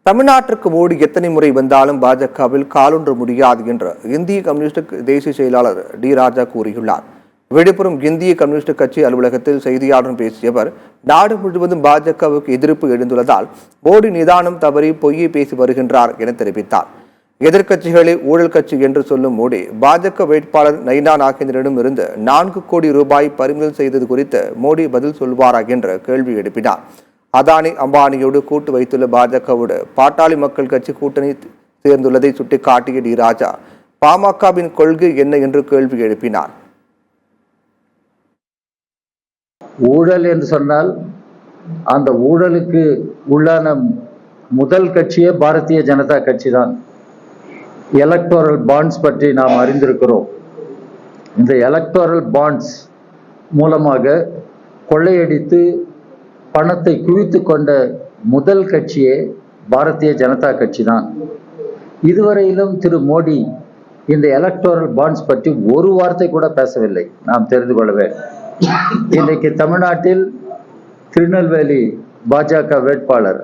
தமிழ்நாட்டிற்கு மோடி எத்தனை முறை வந்தாலும் பாஜகவில் காலொன்ற முடியாது என்று இந்திய கம்யூனிஸ்ட் தேசிய செயலாளர் டி ராஜா கூறியுள்ளார். விழுப்புரம் இந்திய கம்யூனிஸ்ட் கட்சி அலுவலகத்தில் செய்தியாளர்களிடம் பேசிய அவர், நாடு முழுவதும் பாஜகவுக்கு எதிர்ப்பு எழுந்துள்ளதால் மோடி நிதானம் தவறி பொய்யை பேசி வருகின்றார் என தெரிவித்தார். எதிர்க்கட்சிகளை ஊழல் கட்சி என்று சொல்லும் மோடி, பாஜக வேட்பாளர் நயினா நாகேந்திரனிடம் இருந்து 4 கோடி ரூபாய் பறிமுதல் செய்தது குறித்து மோடி பதில் சொல்வாரா என்று கேள்வி எழுப்பினார். அதானி அம்பானியோடு கூட்டு வைத்துள்ள பாஜகவோடு பாட்டாளி மக்கள் கட்சி கூட்டணி சேர்ந்துள்ளதை சுட்டிக்காட்டிய டி ராஜா, பாமகவின் கொள்கை என்ன என்று கேள்வி எழுப்பினார். ஊழல் என்று சொன்னால் அந்த ஊழலுக்கு உள்ளான முதல் கட்சியே பாரதிய ஜனதா கட்சி தான். எலக்டோரல் பாண்ட்ஸ் பற்றி நாம் அறிந்திருக்கிறோம். இந்த எலக்டோரல் பாண்ட்ஸ் மூலமாக கொள்ளையடித்து பணத்தை குவித்து கொண்ட முதல் கட்சியே பாரதிய ஜனதா கட்சி தான். இதுவரையிலும் திரு மோடி இந்த எலக்டோரல் பாண்ட்ஸ் பற்றி ஒரு வார்த்தை கூட பேசவில்லை. நாம் தெரிந்து கொள்ளவே. இன்றைக்கு தமிழ்நாட்டில் திருநெல்வேலி பாஜக வேட்பாளர்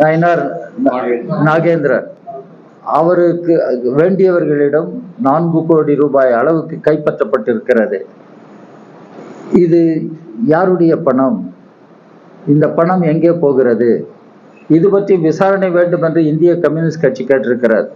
நயினார் நாகேந்திரன் அவருக்கு வேண்டியவர்களிடம் 4 கோடி ரூபாய் அளவுக்கு கைப்பற்றப்பட்டிருக்கிறது. இது யாருடைய பணம்? இந்த பணம் எங்கே போகிறது? இது பற்றி விசாரணை வேண்டும் என்று இந்திய கம்யூனிஸ்ட் கட்சி கேட்டிருக்கிறார்.